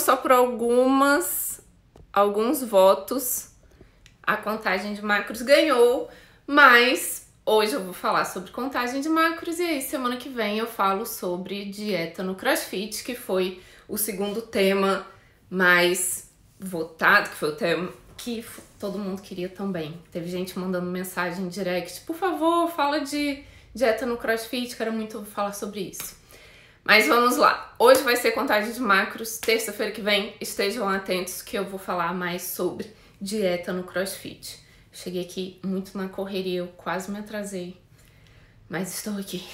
só por alguns votos a contagem de macros ganhou, mas hoje eu vou falar sobre contagem de macros e aí semana que vem eu falo sobre dieta no CrossFit, que foi o segundo tema mais votado, que foi o tema que todo mundo queria também. Teve gente mandando mensagem direct, por favor, fala de dieta no CrossFit, quero muito falar sobre isso. Mas vamos lá, hoje vai ser contagem de macros, terça-feira que vem, estejam atentos que eu vou falar mais sobre dieta no CrossFit. Cheguei aqui muito na correria, eu quase me atrasei, mas estou aqui.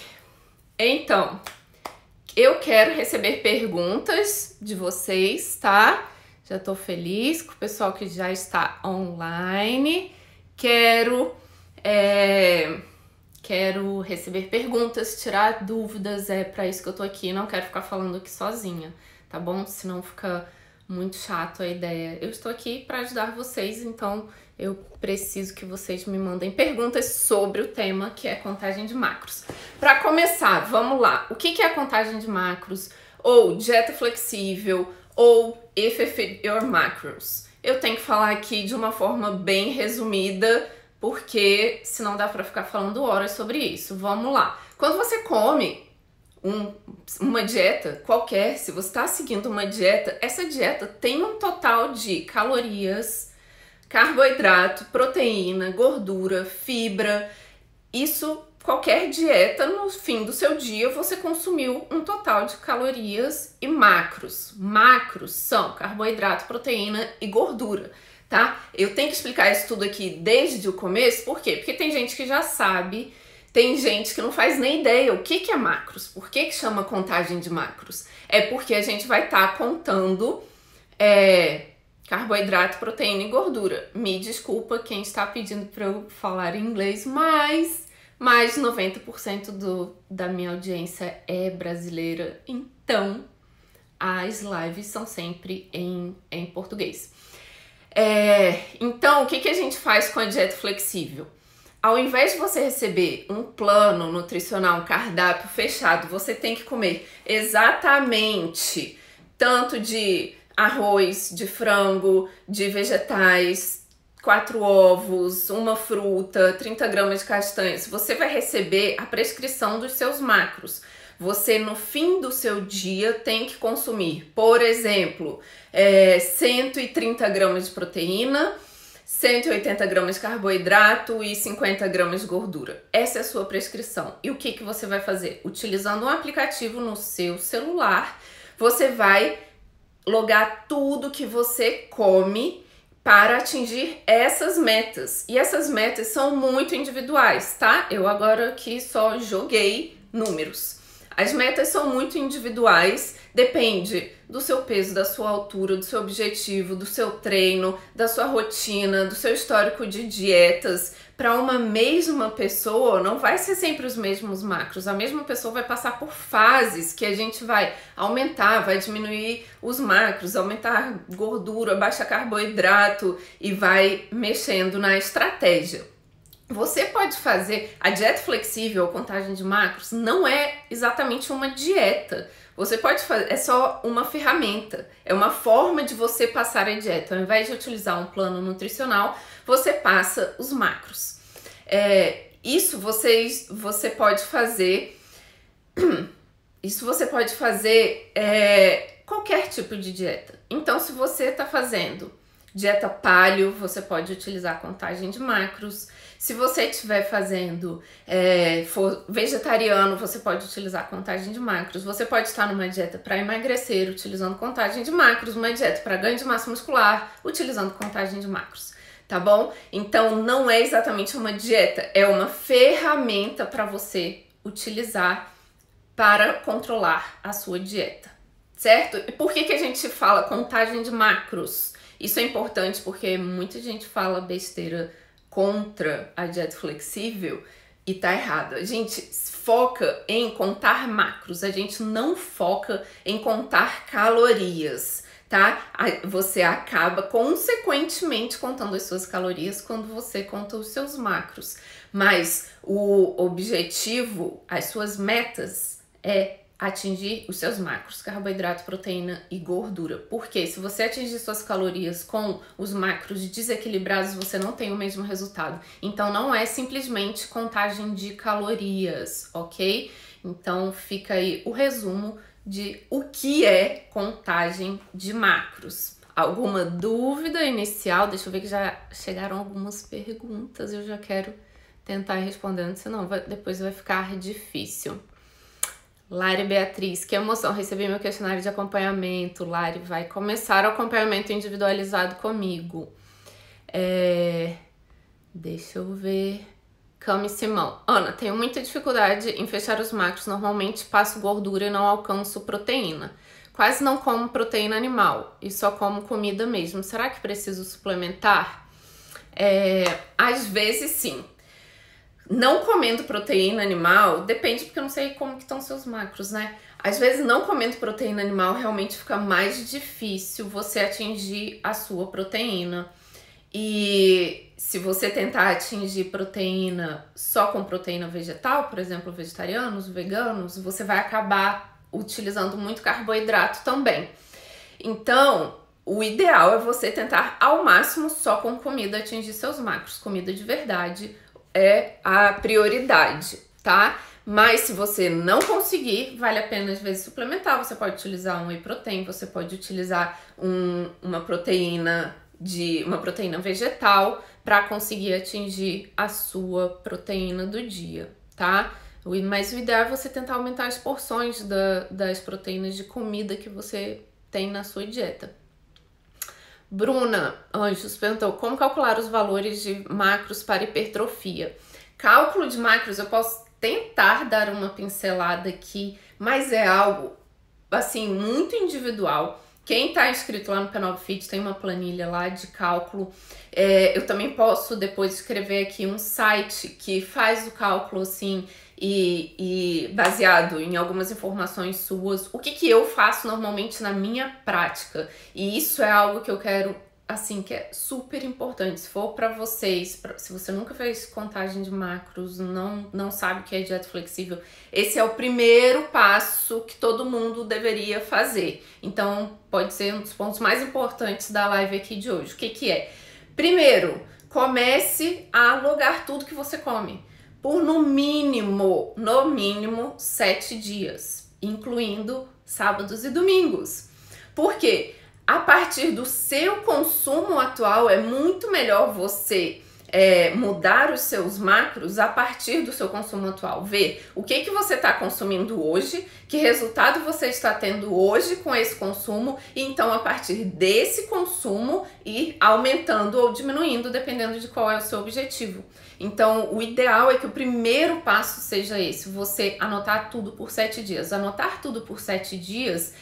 Então, eu quero receber perguntas de vocês, tá? Já tô feliz com o pessoal que já está online. Quero receber perguntas, tirar dúvidas, é para isso que eu tô aqui. Não quero ficar falando aqui sozinha, tá bom? Senão fica muito chato a ideia. Eu estou aqui para ajudar vocês, então eu preciso que vocês me mandem perguntas sobre o tema que é contagem de macros. Para começar, vamos lá. O que é a contagem de macros? Ou dieta flexível? Ou if I fit your macros? Eu tenho que falar aqui de uma forma bem resumida, porque senão dá para ficar falando horas sobre isso. Vamos lá. Quando você come uma dieta qualquer, se você está seguindo uma dieta, essa dieta tem um total de calorias, carboidrato, proteína, gordura, fibra. Isso, qualquer dieta, no fim do seu dia, você consumiu um total de calorias e macros. Macros são carboidrato, proteína e gordura, tá? Eu tenho que explicar isso tudo aqui desde o começo, por quê? Porque tem gente que já sabe, tem gente que não faz nem ideia o que é macros. Por que chama contagem de macros? É porque a gente vai estar contando carboidrato, proteína e gordura. Me desculpa quem está pedindo para eu falar em inglês, mas mais de 90% da minha audiência é brasileira, então as lives são sempre em português. Então, o que a gente faz com a dieta flexível? Ao invés de você receber um plano nutricional, um cardápio fechado, você tem que comer exatamente tanto de arroz, de frango, de vegetais, 4 ovos, uma fruta, 30 gramas de castanhas. Você vai receber a prescrição dos seus macros. Você, no fim do seu dia, tem que consumir, por exemplo, 130 gramas de proteína, 180 gramas de carboidrato e 50 gramas de gordura. Essa é a sua prescrição. E o que você vai fazer? Utilizando um aplicativo no seu celular, você vai logar tudo que você come para atingir essas metas. E essas metas são muito individuais, tá? Eu agora aqui só joguei números. As metas são muito individuais, depende do seu peso, da sua altura, do seu objetivo, do seu treino, da sua rotina, do seu histórico de dietas. Para uma mesma pessoa, não vai ser sempre os mesmos macros. A mesma pessoa vai passar por fases que a gente vai aumentar, vai diminuir os macros, aumentar gordura, baixar carboidrato e vai mexendo na estratégia. Você pode fazer a dieta flexível, a contagem de macros, não é exatamente uma dieta. Você pode fazer, é só uma ferramenta, é uma forma de você passar a dieta. Ao invés de utilizar um plano nutricional, você passa os macros. Isso você pode fazer qualquer tipo de dieta. Então, se você está fazendo dieta paleo, você pode utilizar a contagem de macros. Se você estiver fazendo, for vegetariano, você pode utilizar a contagem de macros. Você pode estar numa dieta para emagrecer, utilizando contagem de macros. Uma dieta para ganho de massa muscular, utilizando contagem de macros. Tá bom? Então, não é exatamente uma dieta, é uma ferramenta para você utilizar para controlar a sua dieta, certo? E por que a gente fala contagem de macros? Isso é importante porque muita gente fala besteira contra a dieta flexível e tá errado. A gente foca em contar macros, a gente não foca em contar calorias, tá? Você acaba consequentemente contando as suas calorias quando você conta os seus macros. Mas o objetivo, as suas metas é atingir os seus macros, carboidrato, proteína e gordura. Porque se você atingir suas calorias com os macros desequilibrados, você não tem o mesmo resultado. Então não é simplesmente contagem de calorias, ok? Então fica aí o resumo de o que é contagem de macros. Alguma dúvida inicial? Deixa eu ver que já chegaram algumas perguntas, eu já quero tentar ir respondendo, senão depois vai ficar difícil. Lari Beatriz, que emoção, recebi meu questionário de acompanhamento. Lari, vai começar o acompanhamento individualizado comigo. Deixa eu ver. Cami Simão. Ana, tenho muita dificuldade em fechar os macros. Normalmente passo gordura e não alcanço proteína. Quase não como proteína animal e só como comida mesmo. Será que preciso suplementar? Às vezes sim. Não comendo proteína animal, depende, porque eu não sei como que estão seus macros, né? Às vezes, não comendo proteína animal, realmente fica mais difícil você atingir a sua proteína. E se você tentar atingir proteína só com proteína vegetal, por exemplo, vegetarianos, veganos, você vai acabar utilizando muito carboidrato também. Então, o ideal é você tentar ao máximo só com comida atingir seus macros, comida de verdade, é a prioridade, tá? Mas se você não conseguir, vale a pena às vezes suplementar. Você pode utilizar um whey protein, você pode utilizar uma proteína vegetal para conseguir atingir a sua proteína do dia, tá? Mas o ideal é você tentar aumentar as porções das proteínas de comida que você tem na sua dieta. Bruna Anjos perguntou como calcular os valores de macros para hipertrofia. Cálculo de macros eu posso tentar dar uma pincelada aqui, mas é algo assim muito individual. Quem tá inscrito lá no canal do Fit tem uma planilha lá de cálculo. Eu também posso depois escrever aqui um site que faz o cálculo assim e baseado em algumas informações suas, o que eu faço normalmente na minha prática. E isso é algo que eu quero, assim, que é super importante. Se for pra vocês, se você nunca fez contagem de macros, não sabe o que é dieta flexível, esse é o primeiro passo que todo mundo deveria fazer. Então, pode ser um dos pontos mais importantes da live aqui de hoje. O que é? Primeiro, comece a logar tudo que você come. Por no mínimo 7 dias, incluindo sábados e domingos. Por quê? A partir do seu consumo atual, é muito melhor você mudar os seus macros a partir do seu consumo atual. Ver o que você está consumindo hoje, que resultado você está tendo hoje com esse consumo, e então a partir desse consumo ir aumentando ou diminuindo, dependendo de qual é o seu objetivo. Então, o ideal é que o primeiro passo seja esse, você anotar tudo por 7 dias. Anotar tudo por 7 dias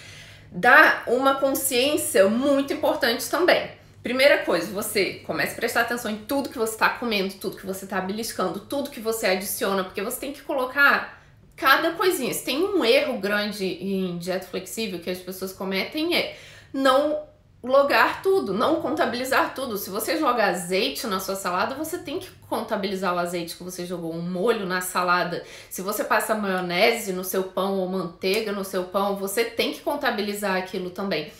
dá uma consciência muito importante também. Primeira coisa, você começa a prestar atenção em tudo que você está comendo, tudo que você está beliscando, tudo que você adiciona, porque você tem que colocar cada coisinha. Se tem um erro grande em dieta flexível que as pessoas cometem é não logar tudo, não contabilizar tudo. Se você joga azeite na sua salada, você tem que contabilizar o azeite que você jogou, um molho na salada. Se você passa maionese no seu pão ou manteiga no seu pão, você tem que contabilizar aquilo também.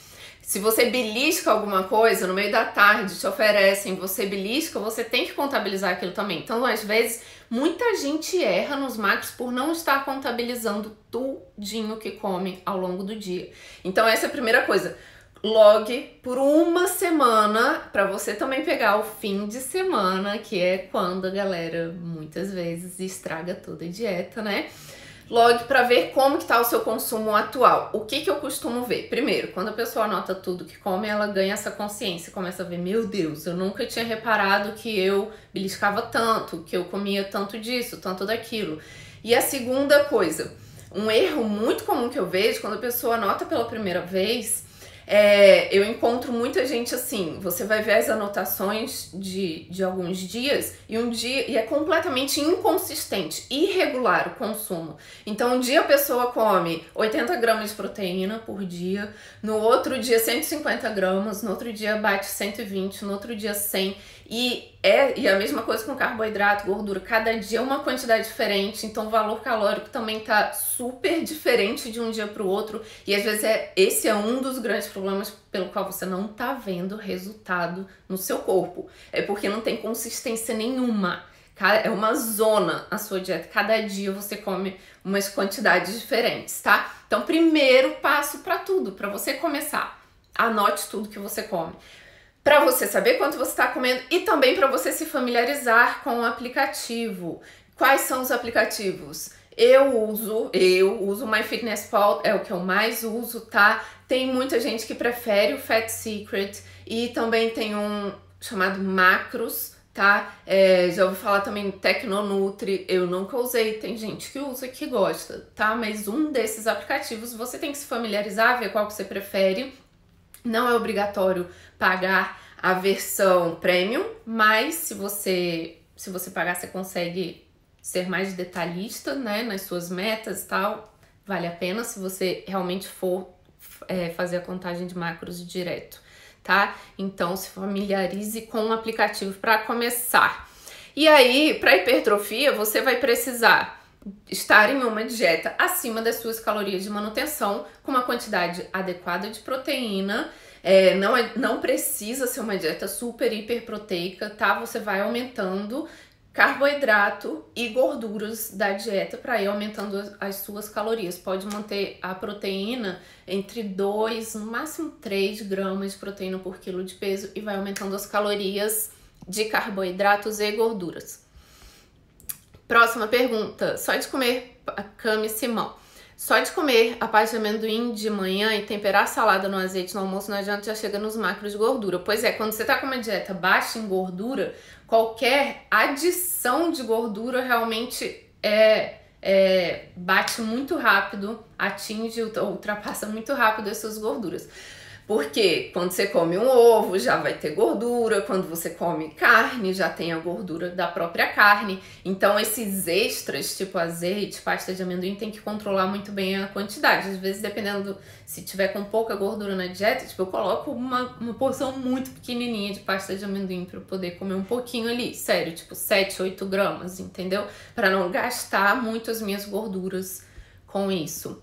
Se você belisca alguma coisa no meio da tarde, te oferecem, você belisca, você tem que contabilizar aquilo também. Então, às vezes, muita gente erra nos macros por não estar contabilizando tudinho que come ao longo do dia. Então, essa é a primeira coisa. Logue por uma semana para você também pegar o fim de semana, que é quando a galera muitas vezes estraga toda a dieta, né? Logue para ver como que tá o seu consumo atual. O que eu costumo ver? Primeiro, quando a pessoa anota tudo que come, ela ganha essa consciência, começa a ver, meu Deus, eu nunca tinha reparado que eu beliscava tanto, que eu comia tanto disso, tanto daquilo. E a segunda coisa, um erro muito comum que eu vejo, quando a pessoa anota pela primeira vez, eu encontro muita gente assim, você vai ver as anotações de alguns dias e é completamente inconsistente, irregular o consumo. Então um dia a pessoa come 80 gramas de proteína por dia, no outro dia 150 gramas, no outro dia bate 120, no outro dia 100, e E a mesma coisa com carboidrato, gordura, cada dia é uma quantidade diferente, então o valor calórico também tá super diferente de um dia para o outro, e às vezes esse é um dos grandes problemas pelo qual você não tá vendo resultado no seu corpo, é porque não tem consistência nenhuma, é uma zona a sua dieta, cada dia você come umas quantidades diferentes, tá? Então primeiro passo para tudo, para você começar, anote tudo que você come. Para você saber quanto você está comendo e também para você se familiarizar com o aplicativo. Quais são os aplicativos? Eu uso o MyFitnessPal, é o que eu mais uso, tá? Tem muita gente que prefere o Fat Secret e também tem um chamado Macros, tá? Já ouvi falar também Tecnonutri, eu nunca usei, tem gente que usa e que gosta, tá? Mas um desses aplicativos você tem que se familiarizar, ver qual que você prefere. Não é obrigatório pagar a versão premium, mas se você pagar, você consegue ser mais detalhista, né, nas suas metas e tal. Vale a pena se você realmente for fazer a contagem de macros direto, tá? Então se familiarize com o aplicativo para começar. E aí, para hipertrofia, você vai precisar estar em uma dieta acima das suas calorias de manutenção, com uma quantidade adequada de proteína. Não precisa ser uma dieta super hiper proteica, tá? Você vai aumentando carboidrato e gorduras da dieta para ir aumentando as suas calorias. Pode manter a proteína entre 2, no máximo 3 gramas de proteína por quilo de peso e vai aumentando as calorias de carboidratos e gorduras. Próxima pergunta. Só de comer, Cami Simão. Só de comer a pasta de amendoim de manhã e temperar a salada no azeite no almoço não adianta, já chega nos macros de gordura. Pois é, quando você tá com uma dieta baixa em gordura, qualquer adição de gordura realmente bate muito rápido, ultrapassa muito rápido essas gorduras. Porque quando você come um ovo já vai ter gordura, quando você come carne já tem a gordura da própria carne. Então esses extras, tipo azeite, pasta de amendoim, tem que controlar muito bem a quantidade. Às vezes, dependendo se tiver com pouca gordura na dieta, tipo, eu coloco uma porção muito pequenininha de pasta de amendoim para eu poder comer um pouquinho ali. Sério, tipo 7, 8 gramas, entendeu? Para não gastar muito as minhas gorduras com isso.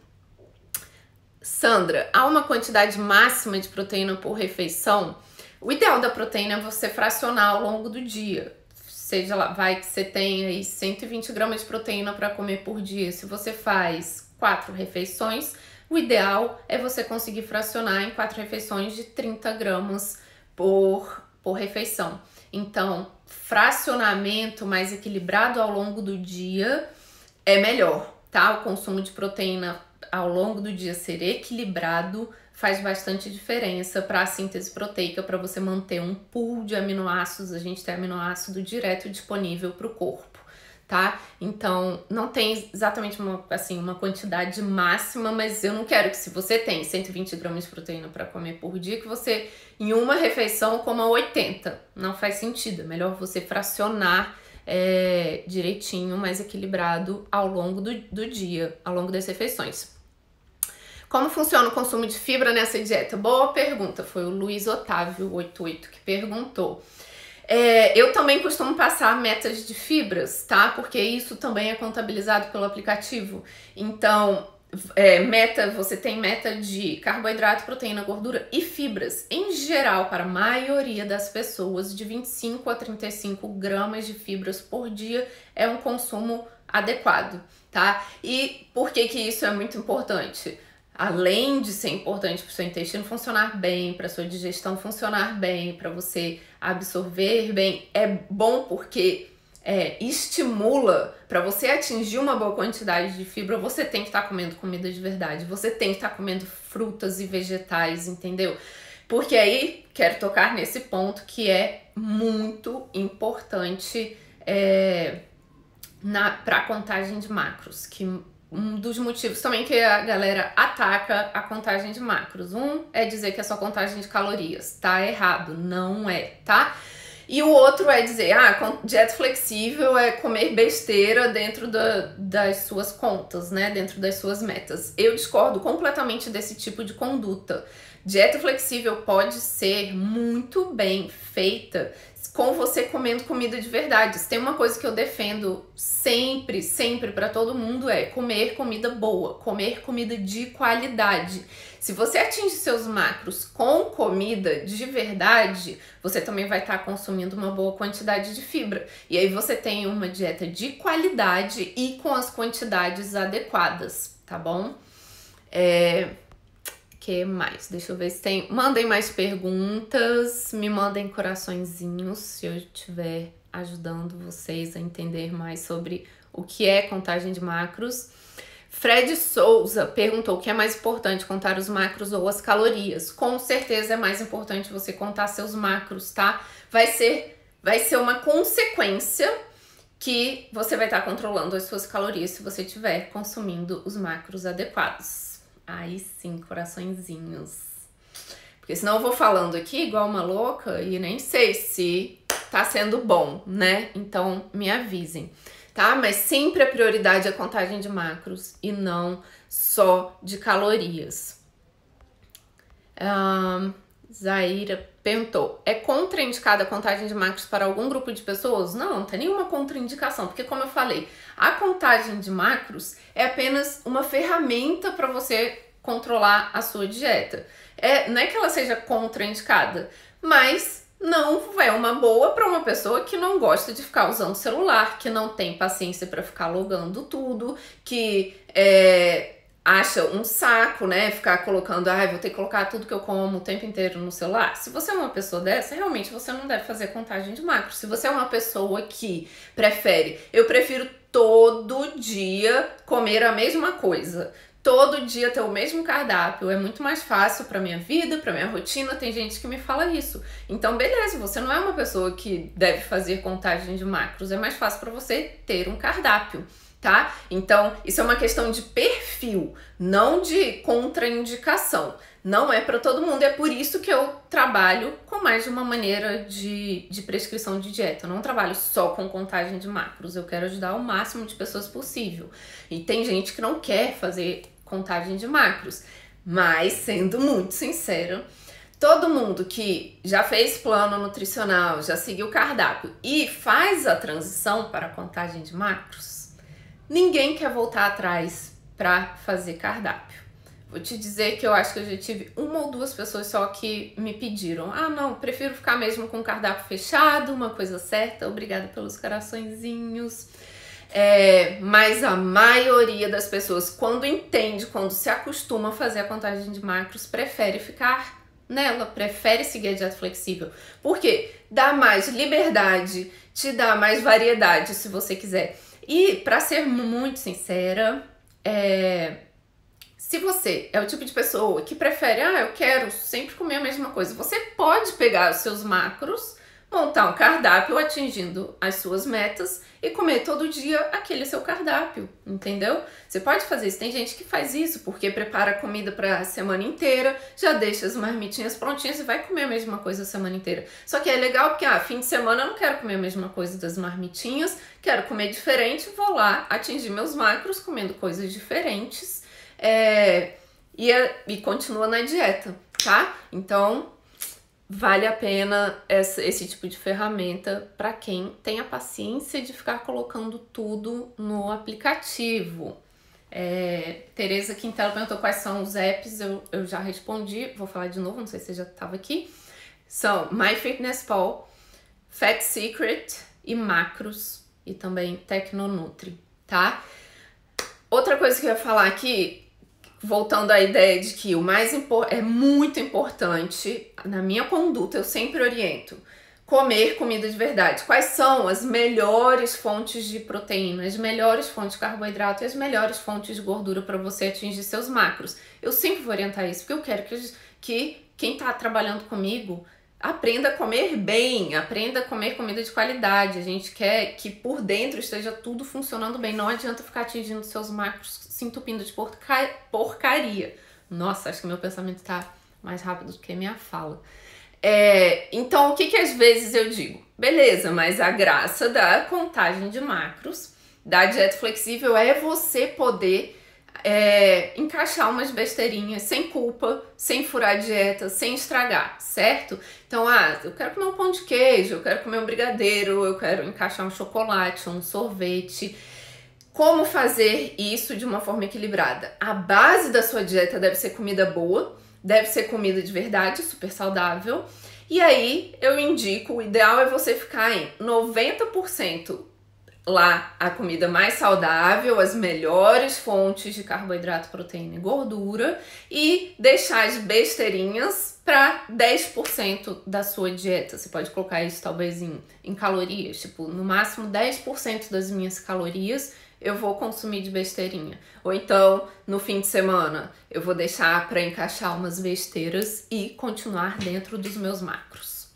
Sandra, há uma quantidade máxima de proteína por refeição? O ideal da proteína é você fracionar ao longo do dia. Seja lá, vai que você tem aí 120 gramas de proteína para comer por dia. Se você faz 4 refeições, o ideal é você conseguir fracionar em 4 refeições de 30 gramas por refeição. Então, fracionamento mais equilibrado ao longo do dia é melhor, tá? O consumo de proteína ao longo do dia ser equilibrado faz bastante diferença para a síntese proteica, para você manter um pool de aminoácidos. A gente tem aminoácido direto disponível para o corpo, tá? Então, não tem exatamente uma quantidade máxima, mas eu não quero que, se você tem 120 gramas de proteína para comer por dia, que você, em uma refeição, coma 80. Não faz sentido. É melhor você fracionar direitinho, mais equilibrado ao longo do dia, ao longo das refeições. Como funciona o consumo de fibra nessa dieta? Boa pergunta, foi o Luiz Otávio 88 que perguntou. Eu também costumo passar metas de fibras, tá? Porque isso também é contabilizado pelo aplicativo. Então, você tem meta de carboidrato, proteína, gordura e fibras. Em geral, para a maioria das pessoas, de 25 a 35 gramas de fibras por dia é um consumo adequado, tá? E por que isso é muito importante? Além de ser importante para o seu intestino funcionar bem, para a sua digestão funcionar bem, para você absorver bem, é bom porque estimula. Para você atingir uma boa quantidade de fibra, você tem que estar comendo comida de verdade, você tem que estar comendo frutas e vegetais, entendeu? Porque aí, quero tocar nesse ponto que é muito importante para a contagem de macros, que um dos motivos também que a galera ataca a contagem de macros. É dizer que é só contagem de calorias. Tá errado, não é, tá? E o outro é dizer, dieta flexível é comer besteira dentro das suas contas, né? Dentro das suas metas. Eu discordo completamente desse tipo de conduta, Dieta flexível pode ser muito bem feita com você comendo comida de verdade. Se tem uma coisa que eu defendo sempre, sempre para todo mundo é comer comida boa, comer comida de qualidade. Se você atinge seus macros com comida de verdade, você também vai estar consumindo uma boa quantidade de fibra. E aí você tem uma dieta de qualidade e com as quantidades adequadas, tá bom? Que mais? Deixa eu ver se tem. Mandem mais perguntas, me mandem coraçõezinhos se eu estiver ajudando vocês a entender mais sobre o que é contagem de macros. Fred Souza perguntou o que é mais importante, contar os macros ou as calorias. Com certeza é mais importante você contar seus macros, tá? Vai ser uma consequência que você vai estar controlando as suas calorias se você estiver consumindo os macros adequados. Aí sim, coraçõezinhos. Porque senão eu vou falando aqui igual uma louca e nem sei se tá sendo bom, né? Então me avisem, tá? Mas sempre a prioridade é a contagem de macros e não só de calorias. Zaira perguntou, é contraindicada a contagem de macros para algum grupo de pessoas? Não tem nenhuma contraindicação, porque como eu falei, a contagem de macros é apenas uma ferramenta para você controlar a sua dieta. Não é que ela seja contraindicada, mas não é uma boa para uma pessoa que não gosta de ficar usando o celular, que não tem paciência para ficar logando tudo, que acha um saco, né? Ficar colocando, vou ter que colocar tudo que eu como o tempo inteiro no celular. Se você é uma pessoa dessa, realmente você não deve fazer contagem de macros. Se você é uma pessoa que eu prefiro todo dia comer a mesma coisa. Todo dia ter o mesmo cardápio é muito mais fácil pra minha vida, pra minha rotina. Tem gente que me fala isso. Então, beleza, você não é uma pessoa que deve fazer contagem de macros. É mais fácil pra você ter um cardápio. Tá? Então, isso é uma questão de perfil, não de contraindicação. Não é para todo mundo, é por isso que eu trabalho com mais de uma maneira de prescrição de dieta. Eu não trabalho só com contagem de macros, eu quero ajudar o máximo de pessoas possível. E tem gente que não quer fazer contagem de macros, mas sendo muito sincera, todo mundo que já fez plano nutricional, já seguiu o cardápio e faz a transição para a contagem de macros, ninguém quer voltar atrás para fazer cardápio. Vou te dizer que eu acho que eu já tive uma ou duas pessoas só que me pediram. Não, prefiro ficar mesmo com o cardápio fechado, uma coisa certa. Obrigada pelos coraçõezinhos. Mas a maioria das pessoas, quando entende, quando se acostuma a fazer a contagem de macros, prefere ficar nela, prefere seguir a dieta flexível. Por quê? Dá mais liberdade, te dá mais variedade, se você quiser. E, pra ser muito sincera, se você é o tipo de pessoa que prefere, eu quero sempre comer a mesma coisa, você pode pegar os seus macros, montar um cardápio atingindo as suas metas e comer todo dia aquele seu cardápio, entendeu? Você pode fazer isso. Tem gente que faz isso porque prepara comida pra semana inteira, já deixa as marmitinhas prontinhas e vai comer a mesma coisa a semana inteira. Só que é legal porque, fim de semana eu não quero comer a mesma coisa das marmitinhas, quero comer diferente, vou lá atingir meus macros comendo coisas diferentes e continua na dieta, tá? Então, vale a pena esse tipo de ferramenta para quem tem a paciência de ficar colocando tudo no aplicativo. Tereza Quintela perguntou quais são os apps, eu já respondi, vou falar de novo, não sei se você já estava aqui. São MyFitnessPal, Fat Secret e Macros e também Tecnonutri, tá? Outra coisa que eu ia falar aqui, voltando à ideia de que o mais é muito importante, na minha conduta eu sempre oriento, comer comida de verdade. Quais são as melhores fontes de proteína, as melhores fontes de carboidrato e as melhores fontes de gordura para você atingir seus macros? Eu sempre vou orientar isso, porque eu quero que quem está trabalhando comigo aprenda a comer bem, aprenda a comer comida de qualidade. A gente quer que por dentro esteja tudo funcionando bem. Não adianta ficar atingindo seus macros se entupindo de porcaria. Nossa, acho que meu pensamento tá mais rápido do que a minha fala. Então, o que às vezes eu digo? Beleza, mas a graça da contagem de macros, da dieta flexível, é você poder encaixar umas besteirinhas sem culpa, sem furar a dieta, sem estragar, certo? Então, eu quero comer um pão de queijo, eu quero comer um brigadeiro, eu quero encaixar um chocolate, um sorvete. Como fazer isso de uma forma equilibrada? A base da sua dieta deve ser comida boa, deve ser comida de verdade, super saudável. E aí, eu indico, o ideal é você ficar em 90% lá a comida mais saudável, as melhores fontes de carboidrato, proteína e gordura, e deixar as besteirinhas para 10% da sua dieta. Você pode colocar isso talvez em calorias, tipo, no máximo 10% das minhas calorias eu vou consumir de besteirinha. Ou então, no fim de semana, eu vou deixar para encaixar umas besteiras e continuar dentro dos meus macros.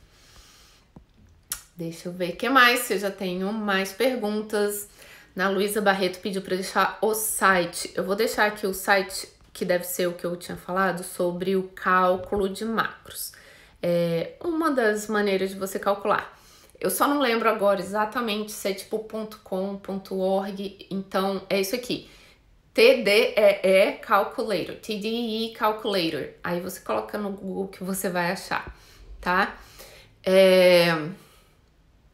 Deixa eu ver o que mais, se eu já tenho mais perguntas. Na Luísa Barreto pediu para deixar o site. Eu vou deixar aqui o site, que deve ser o que eu tinha falado, sobre o cálculo de macros. É uma das maneiras de você calcular. Eu só não lembro agora exatamente se é tipo .com.org, então é isso aqui. TDEE Calculator, TDEE Calculator. Aí você coloca no Google que você vai achar, tá?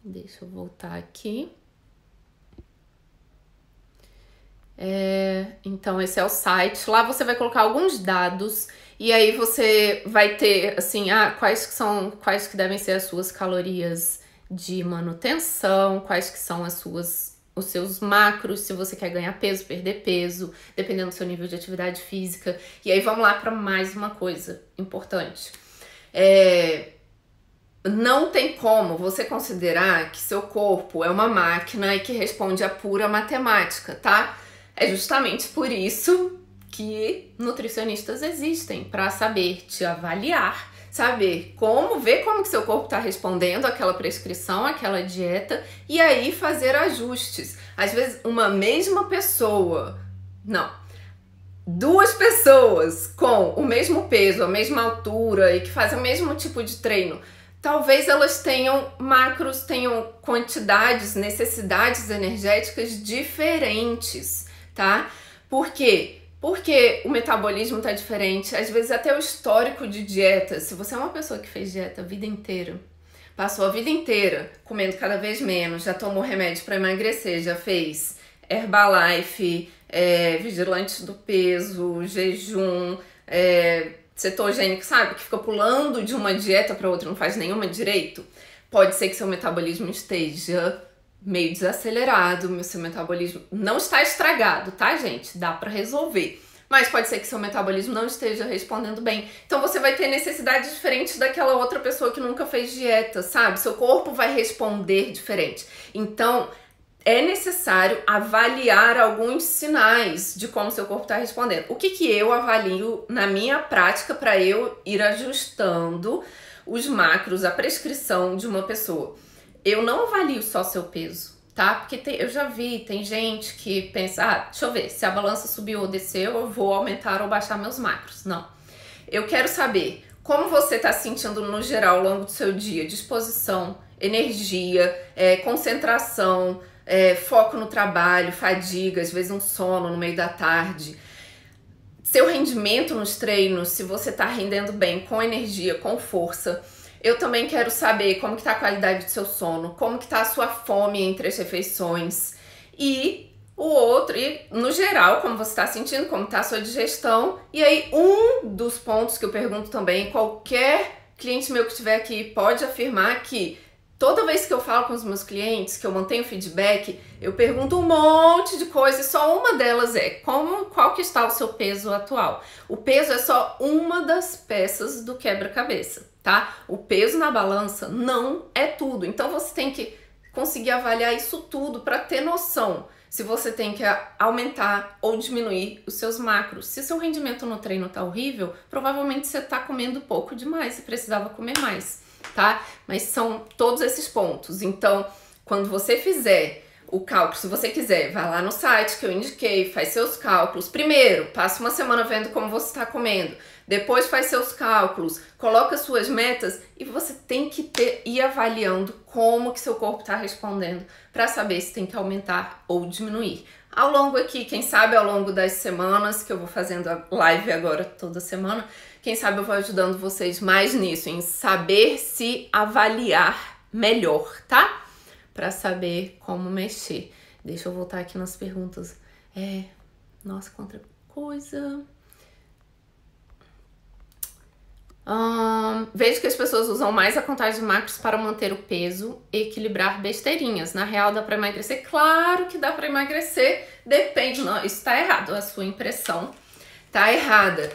Deixa eu voltar aqui. Então, esse é o site. Lá você vai colocar alguns dados e aí você vai ter, assim, quais que devem ser as suas calorias de manutenção, quais que são os seus macros, se você quer ganhar peso, perder peso, dependendo do seu nível de atividade física. E aí vamos lá para mais uma coisa importante. Não tem como você considerar que seu corpo é uma máquina e que responde a pura matemática, tá? É justamente por isso que nutricionistas existem, para saber te avaliar, ver como que seu corpo está respondendo àquela prescrição, àquela dieta, e aí fazer ajustes. Às vezes, duas pessoas com o mesmo peso, a mesma altura e que fazem o mesmo tipo de treino, talvez elas tenham macros, tenham quantidades, necessidades energéticas diferentes, tá? Por quê? Porque o metabolismo tá diferente, às vezes até o histórico de dieta. Se você é uma pessoa que fez dieta a vida inteira, passou a vida inteira comendo cada vez menos, já tomou remédio para emagrecer, já fez Herbalife, Vigilantes do Peso, jejum, cetogênico, que fica pulando de uma dieta para outra, não faz nenhuma direito, pode ser que seu metabolismo esteja meio desacelerado, seu metabolismo não está estragado, tá, gente? Dá para resolver. Mas pode ser que seu metabolismo não esteja respondendo bem. Então você vai ter necessidades diferentes daquela outra pessoa que nunca fez dieta, sabe? Seu corpo vai responder diferente. Então é necessário avaliar alguns sinais de como seu corpo está respondendo. O que eu avalio na minha prática para eu ir ajustando os macros, a prescrição de uma pessoa? Eu não avalio só seu peso, tá? Porque eu já vi, tem gente que pensa, deixa eu ver, se a balança subiu ou desceu, eu vou aumentar ou baixar meus macros. Não. Eu quero saber como você está se sentindo no geral ao longo do seu dia, disposição, energia, concentração, foco no trabalho, fadiga, às vezes um sono no meio da tarde. Seu rendimento nos treinos, se você está rendendo bem, com energia, com força. Eu também quero saber como que tá a qualidade do seu sono, como que tá a sua fome entre as refeições e no geral, como você está sentindo, como tá a sua digestão. E aí, um dos pontos que eu pergunto também, qualquer cliente meu que estiver aqui pode afirmar que toda vez que eu falo com os meus clientes, que eu mantenho feedback, eu pergunto um monte de coisas e só uma delas qual que está o seu peso atual. O peso é só uma das peças do quebra-cabeça, tá? O peso na balança não é tudo. Então você tem que conseguir avaliar isso tudo para ter noção se você tem que aumentar ou diminuir os seus macros. Se seu rendimento no treino tá horrível, provavelmente você tá comendo pouco demais e precisava comer mais, tá? Mas são todos esses pontos. Então, quando você fizer o cálculo, se você quiser, vai lá no site que eu indiquei, faz seus cálculos. Primeiro, passa uma semana vendo como você está comendo. Depois faz seus cálculos, coloca suas metas e você tem que ir avaliando como que seu corpo está respondendo para saber se tem que aumentar ou diminuir. Ao longo aqui, quem sabe ao longo das semanas, que eu vou fazendo a live agora toda semana, quem sabe eu vou ajudando vocês mais nisso, em saber se avaliar melhor, tá? Para saber como mexer. Deixa eu voltar aqui nas perguntas. Nossa, quanta coisa. Vejo que as pessoas usam mais a contagem de macros para manter o peso e equilibrar besteirinhas. Na real, dá para emagrecer? Claro que dá para emagrecer. Depende. Não, isso tá errado. A sua impressão tá errada.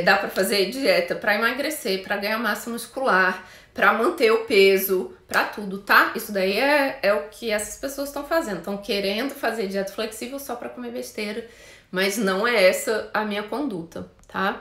Dá para fazer dieta para emagrecer, para ganhar massa muscular, para manter o peso, para tudo, tá? Isso daí é o que essas pessoas estão fazendo. Estão querendo fazer dieta flexível só para comer besteira, mas não é essa a minha conduta, tá?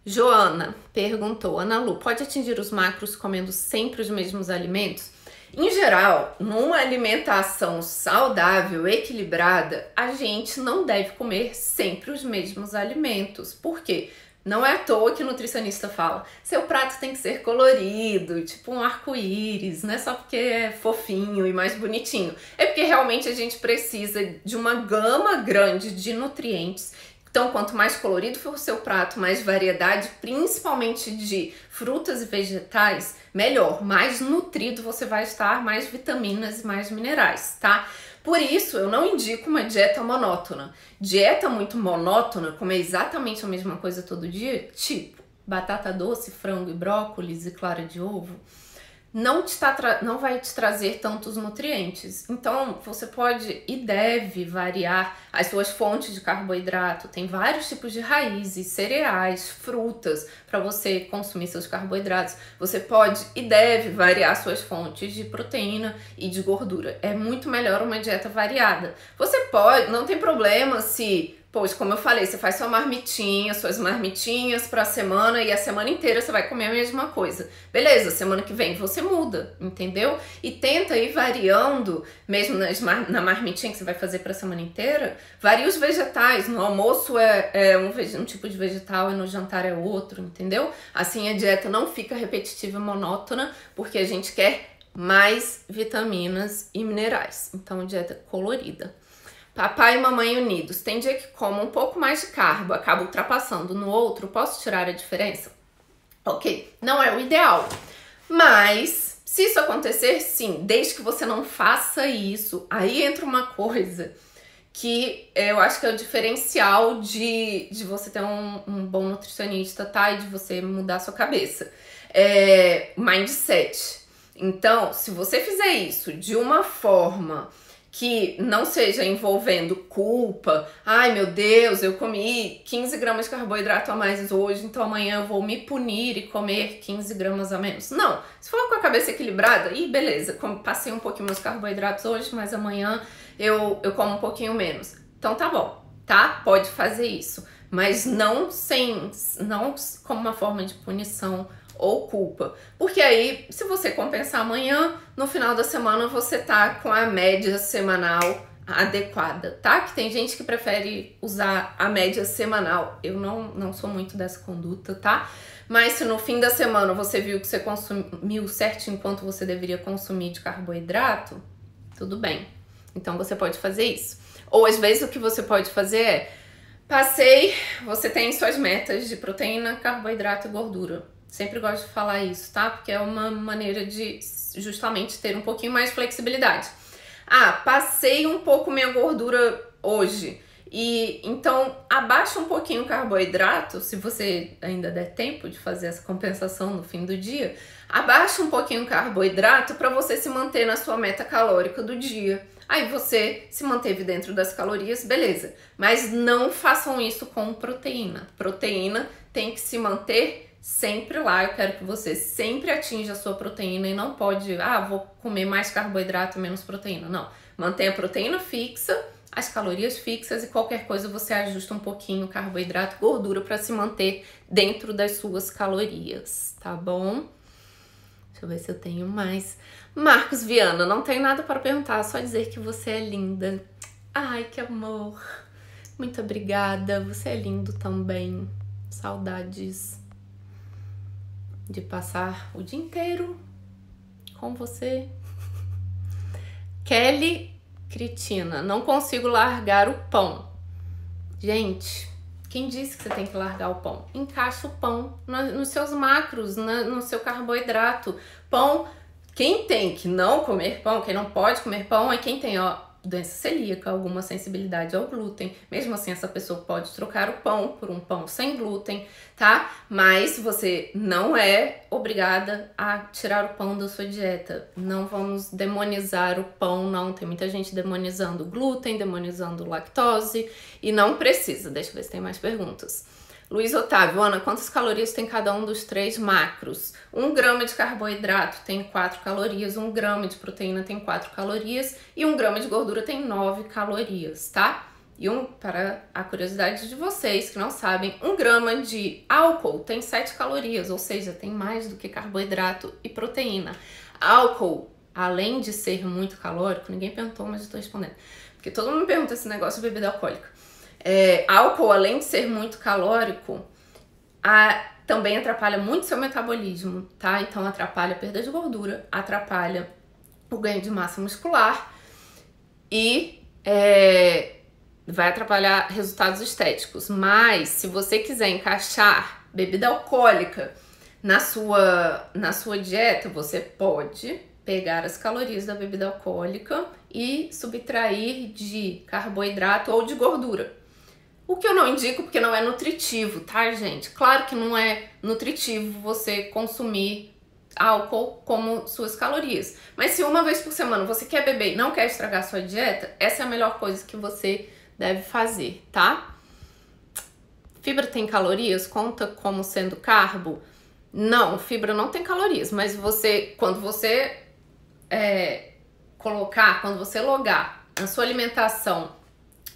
Joana perguntou, Ana Lu, pode atingir os macros comendo sempre os mesmos alimentos? Em geral, numa alimentação saudável, equilibrada, a gente não deve comer sempre os mesmos alimentos. Por quê? Não é à toa que o nutricionista fala, seu prato tem que ser colorido, tipo um arco-íris, não é só porque é fofinho e mais bonitinho. É porque realmente a gente precisa de uma gama grande de nutrientes. Então, quanto mais colorido for o seu prato, mais variedade, principalmente de frutas e vegetais, melhor. Mais nutrido você vai estar, mais vitaminas e mais minerais, tá? Por isso, eu não indico uma dieta monótona. Dieta muito monótona, comer exatamente a mesma coisa todo dia, tipo batata doce, frango e brócolis e clara de ovo, não vai te trazer tantos nutrientes. Então, você pode e deve variar as suas fontes de carboidrato. Tem vários tipos de raízes, cereais, frutas para você consumir seus carboidratos. Você pode e deve variar suas fontes de proteína e de gordura. É muito melhor uma dieta variada. Você pode, não tem problema se... Pois, como eu falei, você faz sua marmitinha, suas marmitinhas pra semana e a semana inteira você vai comer a mesma coisa. Beleza, semana que vem você muda, entendeu? E tenta ir variando, mesmo na marmitinha que você vai fazer pra semana inteira, varia os vegetais. No almoço é um tipo de vegetal e no jantar é outro, entendeu? Assim a dieta não fica repetitiva e monótona, porque a gente quer mais vitaminas e minerais. Então, dieta colorida. Papai e mamãe unidos. Tem dia que como um pouco mais de carbo, acaba ultrapassando no outro, posso tirar a diferença? Ok, não é o ideal. Mas, se isso acontecer, sim, desde que você não faça isso, aí entra uma coisa que eu acho que é o diferencial de você ter um bom nutricionista, tá? E de você mudar a sua cabeça. Mindset. Então, se você fizer isso de uma forma que não seja envolvendo culpa, ai meu Deus, eu comi 15 gramas de carboidrato a mais hoje, então amanhã eu vou me punir e comer 15 gramas a menos. Não, se for com a cabeça equilibrada, beleza, passei um pouquinho meus carboidratos hoje, mas amanhã eu como um pouquinho menos. Então tá bom, tá? Pode fazer isso, mas não como uma forma de punição ou culpa, porque aí se você compensar amanhã, no final da semana você tá com a média semanal adequada, tá? Que tem gente que prefere usar a média semanal, eu não sou muito dessa conduta, tá? Mas se no fim da semana você viu que você consumiu certinho quanto você deveria consumir de carboidrato, tudo bem, então você pode fazer isso. Ou às vezes o que você pode fazer você tem suas metas de proteína, carboidrato e gordura. Sempre gosto de falar isso, tá? Porque é uma maneira de justamente ter um pouquinho mais de flexibilidade. Passei um pouco minha gordura hoje. E então abaixa um pouquinho o carboidrato, se você ainda der tempo de fazer essa compensação no fim do dia. Abaixa um pouquinho o carboidrato para você se manter na sua meta calórica do dia. Aí você se manteve dentro das calorias, beleza. Mas não façam isso com proteína. Proteína tem que se manter sempre lá. Eu quero que você sempre atinja a sua proteína e não pode, vou comer mais carboidrato, menos proteína. Não, mantenha a proteína fixa, as calorias fixas e qualquer coisa você ajusta um pouquinho carboidrato, gordura para se manter dentro das suas calorias, tá bom? Deixa eu ver se eu tenho mais. Marcos Viana, não tem nada para perguntar, só dizer que você é linda. Ai, que amor. Muito obrigada, você é lindo também. Saudades de passar o dia inteiro com você. Kelly Critina, não consigo largar o pão. Gente, quem disse que você tem que largar o pão? Encaixa o pão nos seus macros, no seu carboidrato. Pão, quem tem que não comer pão, quem não pode comer pão, é quem tem, doença celíaca, alguma sensibilidade ao glúten. Mesmo assim, essa pessoa pode trocar o pão por um pão sem glúten, tá? Mas você não é obrigada a tirar o pão da sua dieta. Não vamos demonizar o pão, não. Tem muita gente demonizando o glúten, demonizando lactose e não precisa. Deixa eu ver se tem mais perguntas. Luiz Otávio, Ana, quantas calorias tem cada um dos 3 macros? 1 grama de carboidrato tem 4 calorias, 1 grama de proteína tem 4 calorias e 1 grama de gordura tem 9 calorias, tá? E para a curiosidade de vocês que não sabem, 1 grama de álcool tem 7 calorias, ou seja, tem mais do que carboidrato e proteína. Álcool, além de ser muito calórico, ninguém perguntou, mas eu tô respondendo, porque todo mundo me pergunta esse negócio de bebida alcoólica. Álcool, além de ser muito calórico, também atrapalha muito seu metabolismo, tá? Então atrapalha a perda de gordura, atrapalha o ganho de massa muscular e vai atrapalhar resultados estéticos. Mas se você quiser encaixar bebida alcoólica na sua dieta, você pode pegar as calorias da bebida alcoólica e subtrair de carboidrato ou de gordura. O que eu não indico porque não é nutritivo, tá, gente? Claro que não é nutritivo você consumir álcool como suas calorias. Mas se uma vez por semana você quer beber e não quer estragar a sua dieta, essa é a melhor coisa que você deve fazer, tá? Fibra tem calorias? Conta como sendo carbo? Não, fibra não tem calorias, mas quando você logar na sua alimentação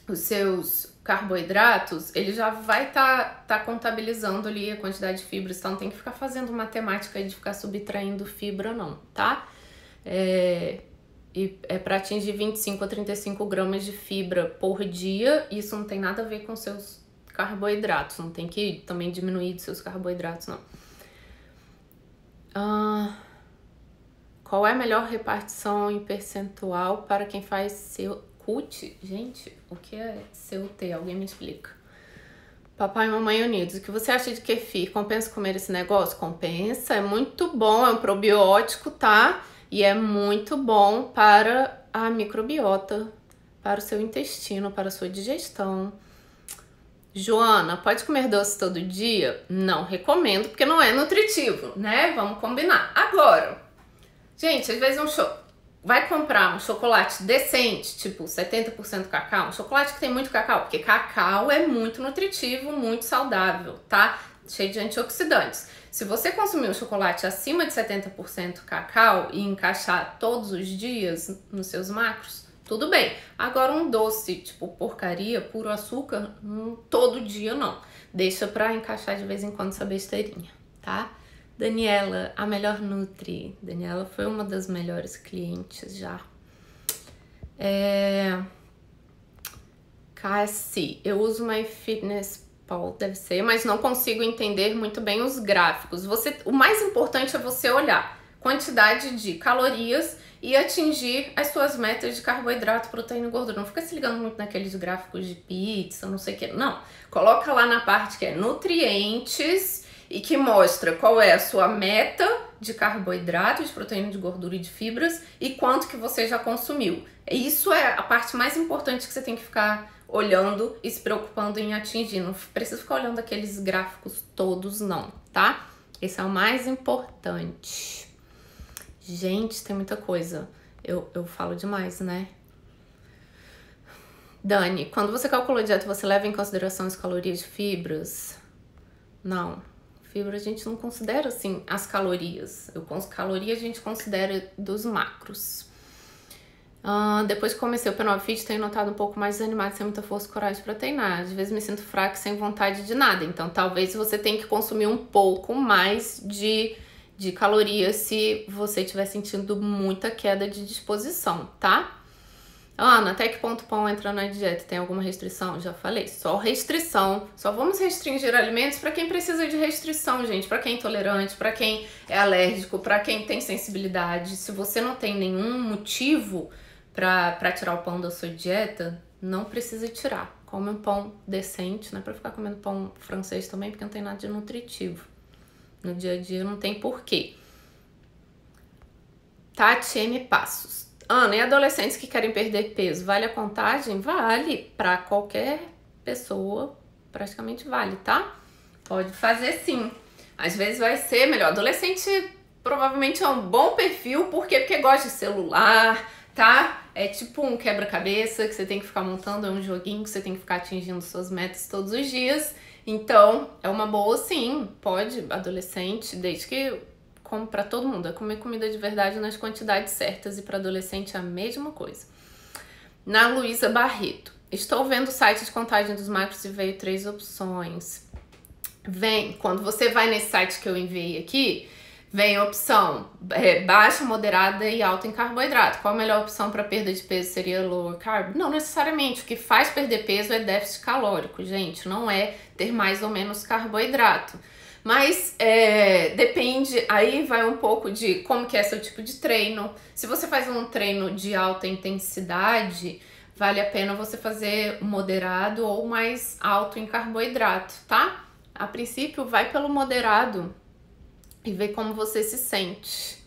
os seus carboidratos, ele já vai tá contabilizando ali a quantidade de fibras, então tem que ficar fazendo matemática de ficar subtraindo fibra não, tá? E é para atingir 25 a 35 gramas de fibra por dia, isso não tem nada a ver com seus carboidratos, não tem que também diminuir dos seus carboidratos, não. Qual é a melhor repartição em percentual para quem faz seu CUT? Gente, o que é CUT? Alguém me explica. Papai e mamãe unidos. O que você acha de kefir? Compensa comer esse negócio? Compensa, é muito bom, é um probiótico, tá? E é muito bom para a microbiota, para o seu intestino, para a sua digestão. Joana, pode comer doce todo dia? Não recomendo, porque não é nutritivo, né? Vamos combinar. Agora, gente, às vezes vai comprar um chocolate decente, tipo 70% cacau, um chocolate que tem muito cacau, porque cacau é muito nutritivo, muito saudável, tá? Cheio de antioxidantes. Se você consumir um chocolate acima de 70% cacau e encaixar todos os dias nos seus macros, tudo bem. Agora um doce, tipo porcaria, puro açúcar, todo dia não. Deixa pra encaixar de vez em quando essa besteirinha, tá? Daniela, a melhor Nutri. Daniela foi uma das melhores clientes já. Cassie, eu uso MyFitnessPal, deve ser, mas não consigo entender muito bem os gráficos. O mais importante é você olhar quantidade de calorias e atingir as suas metas de carboidrato, proteína e gordura. Não fica se ligando muito naqueles gráficos de pizza, não sei o que. Não, coloca lá na parte que é nutrientes e que mostra qual é a sua meta de carboidrato, de proteína, de gordura e de fibras e quanto que você já consumiu. Isso é a parte mais importante que você tem que ficar olhando e se preocupando em atingir. Não precisa ficar olhando aqueles gráficos todos não, tá? Esse é o mais importante. Gente, tem muita coisa. Eu falo demais, né? Dani, quando você calcula a dieta, você leva em consideração as calorias de fibras? Não. Fibra a gente não considera, assim, as calorias. Caloria a gente considera dos macros. Depois que comecei o P9 Fit, tenho notado um pouco mais desanimado, sem muita força e coragem para treinar. Às vezes me sinto fraca, sem vontade de nada. Então, talvez você tenha que consumir um pouco mais de de calorias se você estiver sentindo muita queda de disposição, tá? Ana, até que ponto pão entra na dieta? Tem alguma restrição? Já falei, só restrição. Só vamos restringir alimentos para quem precisa de restrição, gente. Para quem é intolerante, para quem é alérgico, para quem tem sensibilidade. Se você não tem nenhum motivo para tirar o pão da sua dieta, não precisa tirar. Come um pão decente, não é para ficar comendo pão francês também, porque não tem nada de nutritivo. No dia a dia não tem porquê. Tati M. Passos. Ana, e adolescentes que querem perder peso, vale a contagem? Vale. Para qualquer pessoa, praticamente vale, tá? Pode fazer sim. Às vezes vai ser melhor. Adolescente provavelmente é um bom perfil, por quê? Porque gosta de celular, tá? É tipo um quebra-cabeça que você tem que ficar montando, é um joguinho que você tem que ficar atingindo suas metas todos os dias. Então, é uma boa sim, pode, adolescente, desde que... como para todo mundo, é comer comida de verdade nas quantidades certas, e para adolescente é a mesma coisa. Na Luísa Barreto, estou vendo o site de contagem dos macros e veio 3 opções. Quando você vai nesse site que eu enviei aqui, vem a opção baixa, moderada e alta em carboidrato. Qual a melhor opção para perda de peso seria lower carb? Não necessariamente, o que faz perder peso é déficit calórico, gente, não é ter mais ou menos carboidrato. Mas depende, aí vai um pouco de como que é seu tipo de treino. Se você faz um treino de alta intensidade, vale a pena você fazer moderado ou mais alto em carboidrato, tá? A princípio, vai pelo moderado e vê como você se sente.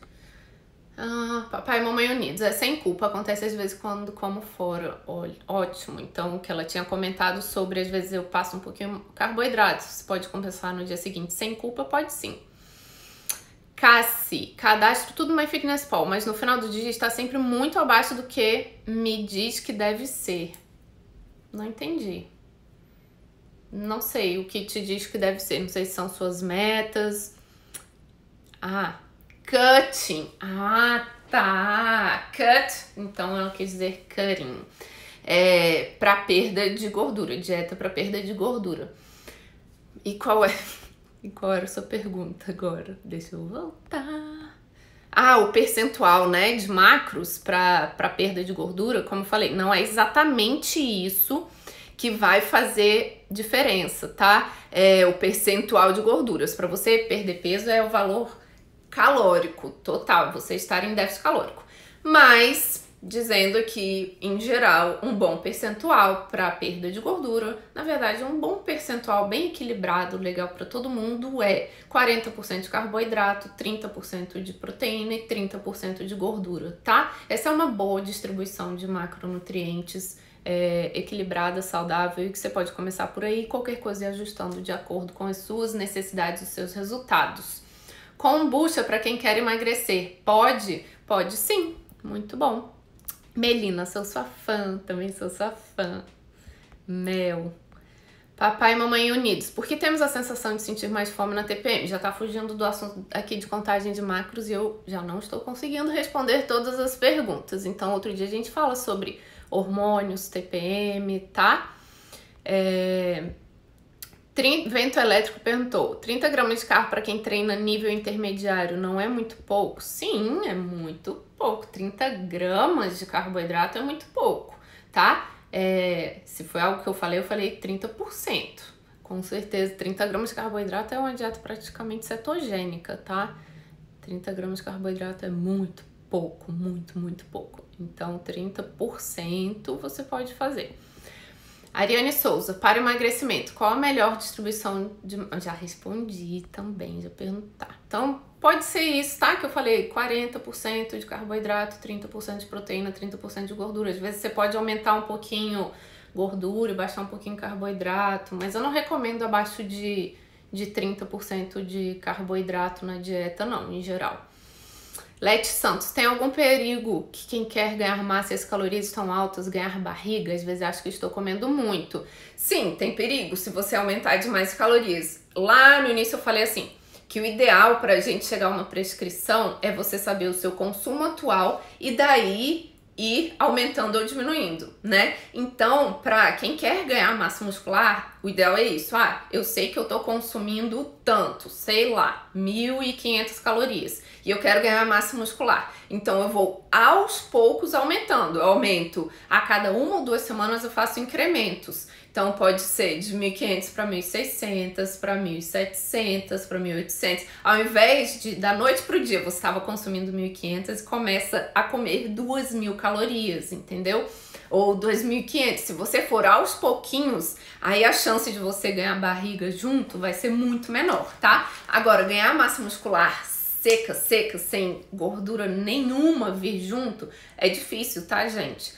Papai e mamãe unidos, é sem culpa, acontece às vezes quando como fora. Ótimo, então o que ela tinha comentado sobre, às vezes eu passo um pouquinho carboidrato, você pode compensar no dia seguinte, sem culpa, pode sim. Cassi, cadastro tudo no MyFitnessPal, mas no final do dia está sempre muito abaixo do que me diz que deve ser. Não entendi. Não sei o que te diz que deve ser, não sei se são suas metas. Cutting. Tá. Cut, então ela quer dizer cutting. Para perda de gordura, dieta para perda de gordura. E qual era a sua pergunta agora? Deixa eu voltar. O percentual, né, de macros para perda de gordura, como eu falei, não é exatamente isso que vai fazer diferença, tá? O percentual de gorduras. Para você perder peso é o valor calórico total, você estar em déficit calórico. Mas, dizendo que, em geral, um bom percentual para perda de gordura, na verdade, um bom percentual bem equilibrado, legal para todo mundo, é 40% de carboidrato, 30% de proteína e 30% de gordura, tá? Essa é uma boa distribuição de macronutrientes equilibrada, saudável, e que você pode começar por aí, qualquer coisa ir ajustando de acordo com as suas necessidades e os seus resultados. Kombucha para quem quer emagrecer, pode? Pode sim, muito bom. Melina, sou sua fã, também sou sua fã. Mel. Papai e mamãe unidos, por que temos a sensação de sentir mais fome na TPM? Já tá fugindo do assunto aqui de contagem de macros e eu já não estou conseguindo responder todas as perguntas. Então outro dia a gente fala sobre hormônios, TPM, tá? Vento Elétrico perguntou, 30 gramas de carbo para quem treina nível intermediário não é muito pouco? Sim, é muito pouco. 30 gramas de carboidrato é muito pouco, tá? Se foi algo que eu falei 30%. Com certeza, 30 gramas de carboidrato é uma dieta praticamente cetogênica, tá? 30 gramas de carboidrato é muito pouco, muito pouco. Então, 30% você pode fazer. Ariane Souza, para emagrecimento, qual a melhor distribuição de... Já respondi também, já perguntar. Então, pode ser isso, tá? Que eu falei, 40% de carboidrato, 30% de proteína, 30% de gordura. Às vezes você pode aumentar um pouquinho gordura e baixar um pouquinho carboidrato, mas eu não recomendo abaixo de 30% de carboidrato na dieta, não, em geral. Leti Santos, tem algum perigo que quem quer ganhar massa e as calorias estão altas, ganhar barriga? Às vezes acho que estou comendo muito. Sim, tem perigo se você aumentar demais calorias. Lá no início eu falei assim, que o ideal para a gente chegar a uma prescrição é você saber o seu consumo atual e daí ir aumentando ou diminuindo, né? Então, pra quem quer ganhar massa muscular, o ideal é isso. Ah, eu sei que eu tô consumindo tanto, sei lá, 1.500 calorias. E eu quero ganhar massa muscular. Então, eu vou aos poucos aumentando. Eu aumento a cada 1 ou 2 semanas, eu faço incrementos. Então, pode ser de 1.500 para 1.600, para 1.700, para 1.800. Ao invés de, da noite pro dia, você estava consumindo 1.500 e começa a comer 2.000 calorias, entendeu? Ou 2.500. Se você for aos pouquinhos, aí a chance de você ganhar barriga junto vai ser muito menor, tá? Agora, ganhar massa muscular seca, sem gordura nenhuma vir junto, é difícil, tá, gente?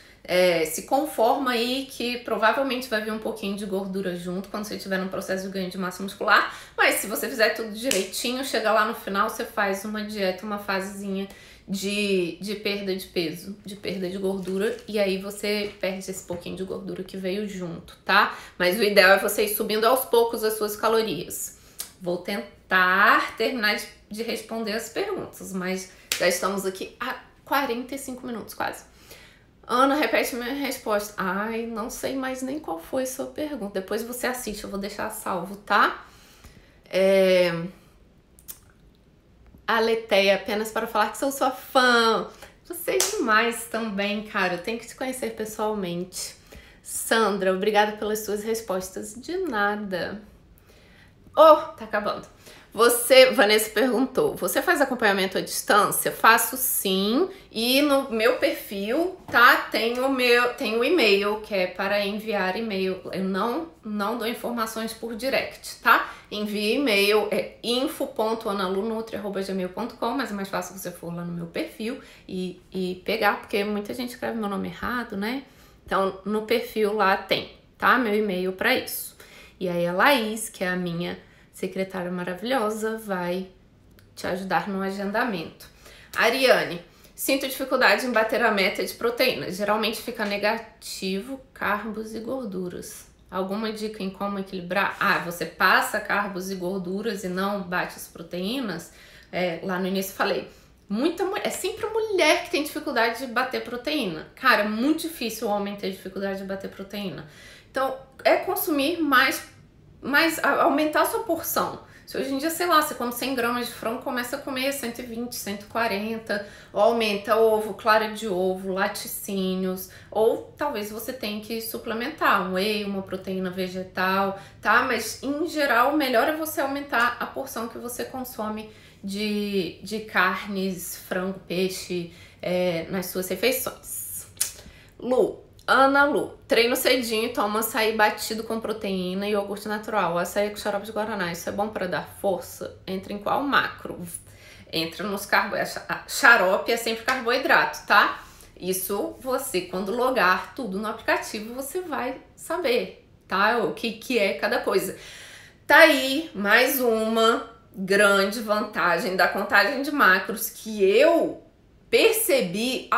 Se conforma aí que provavelmente vai vir um pouquinho de gordura junto quando você estiver no processo de ganho de massa muscular, mas se você fizer tudo direitinho, chega lá no final, você faz uma dieta, uma fasezinha de perda de peso, de perda de gordura, e aí você perde esse pouquinho de gordura que veio junto, tá? Mas o ideal é você ir subindo aos poucos as suas calorias. Vou tentar terminar de responder as perguntas, mas já estamos aqui há 45 minutos quase. Ana, repete minha resposta. Ai, não sei mais nem qual foi a sua pergunta. Depois você assiste, eu vou deixar salvo, tá? Aleteia, apenas para falar que sou sua fã. Você é demais também, cara. Eu tenho que te conhecer pessoalmente. Sandra, obrigada pelas suas respostas. De nada. Oh, tá acabando. Vanessa perguntou, você faz acompanhamento à distância? Faço sim, e no meu perfil, tá, tem o e-mail, que é para enviar e-mail. Eu não dou informações por direct, tá? Envie e-mail, é info.analunutri@gmail.com, mas é mais fácil você for lá no meu perfil e pegar, porque muita gente escreve meu nome errado, né? Então, no perfil lá tem, tá? Meu e-mail para isso. E aí a Laís, que é a minha secretária maravilhosa, vai te ajudar no agendamento. Ariane, sinto dificuldade em bater a meta de proteínas. Geralmente fica negativo carbos e gorduras. Alguma dica em como equilibrar? Ah, você passa carbos e gorduras e não bate as proteínas? Lá no início falei, é sempre mulher que tem dificuldade de bater proteína. Cara, é muito difícil o homem ter dificuldade de bater proteína. Então, é consumir mais aumentar a sua porção. Se hoje em dia, sei lá, você come 100 gramas de frango, começa a comer 120, 140, ou aumenta ovo, clara de ovo, laticínios, ou talvez você tenha que suplementar um whey, uma proteína vegetal, tá? Mas, em geral, o melhor é você aumentar a porção que você consome de carnes, frango, peixe, nas suas refeições. Ana Lu, treino cedinho e tomo açaí batido com proteína e iogurte natural. Açaí com xarope de guaraná, isso é bom para dar força? Entra em qual macro? Entra nos carboidratos. Xarope é sempre carboidrato, tá? Isso você, quando logar tudo no aplicativo, você vai saber, tá? O que é cada coisa. Tá aí mais uma grande vantagem da contagem de macros que eu percebi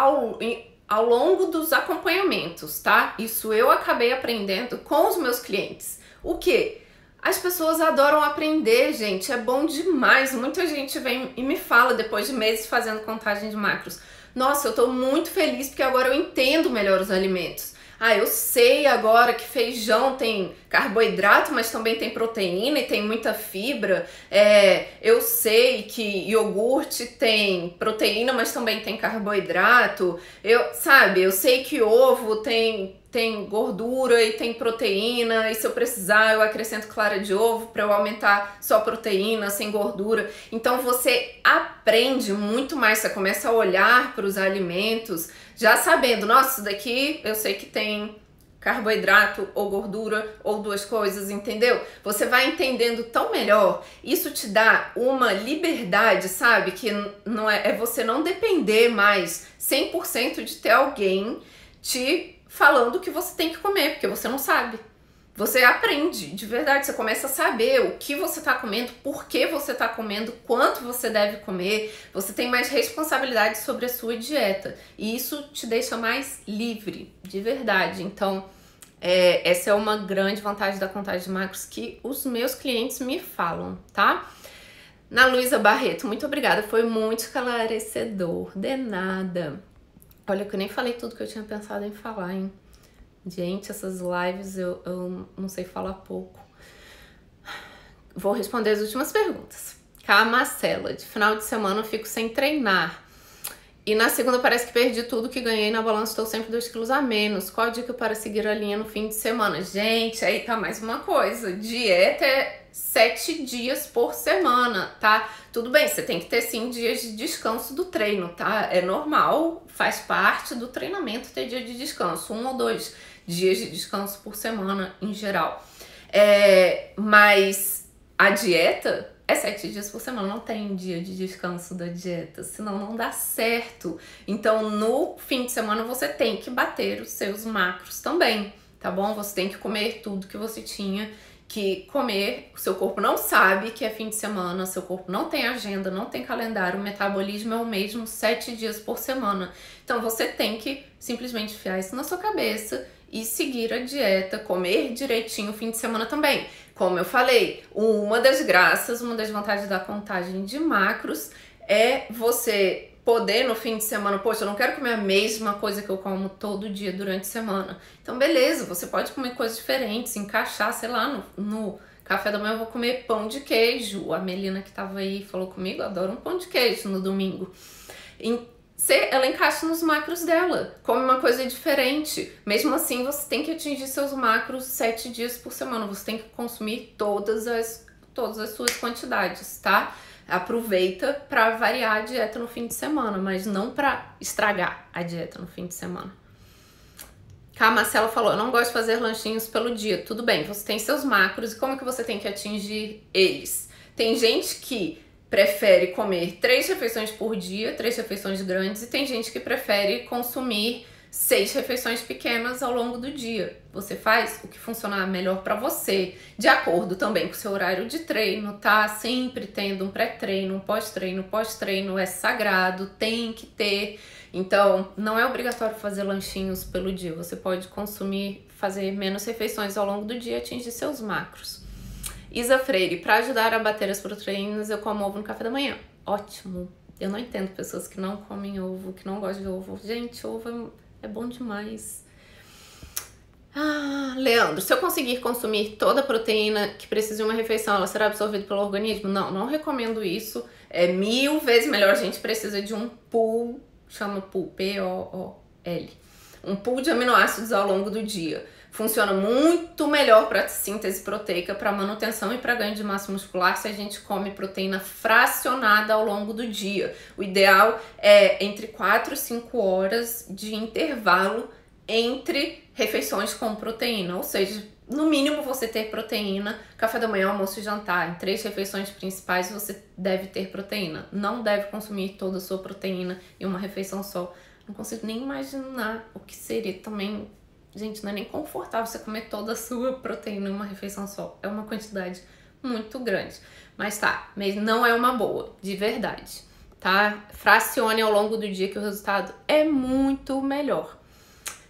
ao longo dos acompanhamentos, tá? Isso eu acabei aprendendo com os meus clientes. O quê? As pessoas adoram aprender, gente. É bom demais. Muita gente vem e me fala, depois de meses fazendo contagem de macros, nossa, eu tô muito feliz porque agora eu entendo melhor os alimentos. Ah, eu sei agora que feijão tem carboidrato, mas também tem proteína e tem muita fibra. Eu sei que iogurte tem proteína, mas também tem carboidrato. Eu sei que ovo tem gordura e tem proteína, e se eu precisar eu acrescento clara de ovo para eu aumentar só proteína, sem gordura. Então você aprende muito mais, você começa a olhar para os alimentos já sabendo, nossa, isso daqui eu sei que tem carboidrato ou gordura ou duas coisas, entendeu? Você vai entendendo tão melhor, isso te dá uma liberdade, sabe? Que não é você não depender mais 100% de ter alguém te falando o que você tem que comer, porque você não sabe. Você aprende, de verdade, você começa a saber o que você tá comendo, por que você tá comendo, quanto você deve comer, você tem mais responsabilidade sobre a sua dieta, e isso te deixa mais livre, de verdade. Então, essa é uma grande vantagem da contagem de macros que os meus clientes me falam, tá? Na Luísa Barreto, muito obrigada, foi muito esclarecedor, de nada. Olha que eu nem falei tudo que eu tinha pensado em falar, hein? Gente, essas lives eu não sei falar pouco. Vou responder as últimas perguntas. Cá, Marcela, de final de semana eu fico sem treinar. E na segunda parece que perdi tudo que ganhei na balança, estou sempre 2 quilos a menos. Qual a dica para seguir a linha no fim de semana? Gente, aí tá mais uma coisa. Dieta é 7 dias por semana, tá? Tudo bem, você tem que ter sim dias de descanso do treino, tá? É normal, faz parte do treinamento ter dia de descanso. 1 ou 2 dias de descanso por semana em geral. Mas a dieta é 7 dias por semana, não tem dia de descanso da dieta, senão não dá certo. Então, no fim de semana, você tem que bater os seus macros também, tá bom? Você tem que comer tudo que você tinha que comer. O seu corpo não sabe que é fim de semana, seu corpo não tem agenda, não tem calendário, o metabolismo é o mesmo 7 dias por semana. Então, você tem que simplesmente enfiar isso na sua cabeça e seguir a dieta, comer direitinho o fim de semana também. Como eu falei, uma das graças, uma das vantagens da contagem de macros é você poder no fim de semana, poxa, eu não quero comer a mesma coisa que eu como todo dia durante a semana. Então, beleza, você pode comer coisas diferentes, encaixar, sei lá, no café da manhã eu vou comer pão de queijo. A Melina que tava aí falou comigo, adora um pão de queijo no domingo. Ela encaixa nos macros dela, come uma coisa diferente. Mesmo assim, você tem que atingir seus macros 7 dias por semana. Você tem que consumir todas as suas quantidades, tá? Aproveita para variar a dieta no fim de semana, mas não para estragar a dieta no fim de semana. A Marcela falou, eu não gosto de fazer lanchinhos pelo dia. Tudo bem, você tem seus macros e como que você tem que atingir eles? Tem gente que prefere comer 3 refeições por dia, 3 refeições grandes, e tem gente que prefere consumir 6 refeições pequenas ao longo do dia. Você faz o que funcionar melhor para você, de acordo também com o seu horário de treino, tá? Sempre tendo um pré-treino, um pós-treino. Pós-treino é sagrado, tem que ter. Então, não é obrigatório fazer lanchinhos pelo dia. Você pode fazer menos refeições ao longo do dia e atingir seus macros. Isa Freire, para ajudar a bater as proteínas, eu como ovo no café da manhã. Ótimo. Eu não entendo pessoas que não comem ovo, que não gostam de ovo. Gente, ovo é bom demais. Leandro, se eu conseguir consumir toda a proteína que precisa de uma refeição, ela será absorvida pelo organismo? Não recomendo isso. É 1000 vezes melhor. A gente precisa de um pool, chama pool, P-O-O-L. Um pool de aminoácidos ao longo do dia. Funciona muito melhor para síntese proteica, para manutenção e para ganho de massa muscular se a gente come proteína fracionada ao longo do dia. O ideal é entre 4 e 5 horas de intervalo entre refeições com proteína, ou seja, no mínimo você ter proteína, café da manhã, almoço e jantar. Em 3 refeições principais você deve ter proteína. Não deve consumir toda a sua proteína em uma refeição só. Não consigo nem imaginar o que seria também. Gente, não é nem confortável você comer toda a sua proteína em uma refeição só. É uma quantidade muito grande. Mas tá, mas não é uma boa, de verdade, tá? Fracione ao longo do dia que o resultado é muito melhor.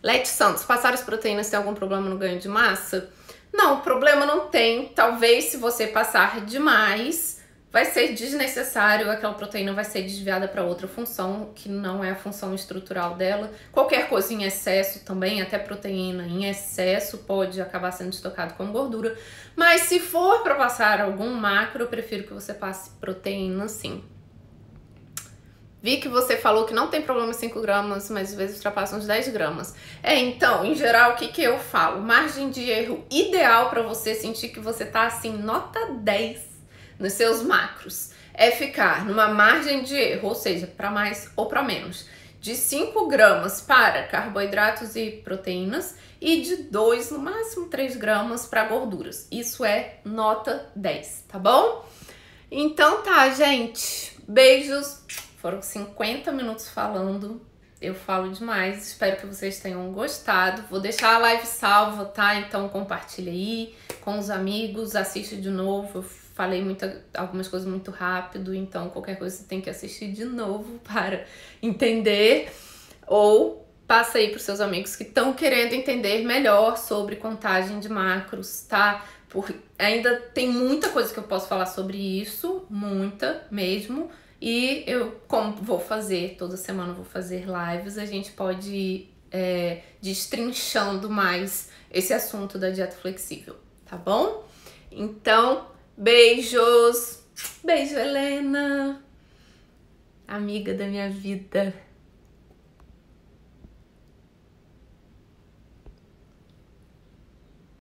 Leti Santos, passar as proteínas tem algum problema no ganho de massa? Não, problema não tem. Talvez se você passar demais, vai ser desnecessário, aquela proteína vai ser desviada para outra função, que não é a função estrutural dela. Qualquer coisa em excesso também, até proteína em excesso, pode acabar sendo estocado como gordura. Mas se for para passar algum macro, eu prefiro que você passe proteína sim. Vi que você falou que não tem problema 5 gramas, mas às vezes ultrapassam uns 10 gramas. Então, em geral, o que eu falo? Margem de erro ideal para você sentir que você tá assim, nota 10 nos seus macros, é ficar numa margem de erro, ou seja, para mais ou para menos, de 5 gramas para carboidratos e proteínas e de 2, no máximo 3 gramas para gorduras. Isso é nota 10, tá bom? Então tá, gente. Beijos. Foram 50 minutos falando, eu falo demais, espero que vocês tenham gostado. Vou deixar a live salva, tá? Então compartilha aí com os amigos, assiste de novo. Eu falei algumas coisas muito rápido, então qualquer coisa você tem que assistir de novo para entender. Ou passa aí para os seus amigos que estão querendo entender melhor sobre contagem de macros, tá? Porque ainda tem muita coisa que eu posso falar sobre isso, muita mesmo. E eu, como vou fazer, toda semana eu vou fazer lives, a gente pode ir destrinchando mais esse assunto da dieta flexível, tá bom? Então, beijos! Beijo, Helena! Amiga da minha vida!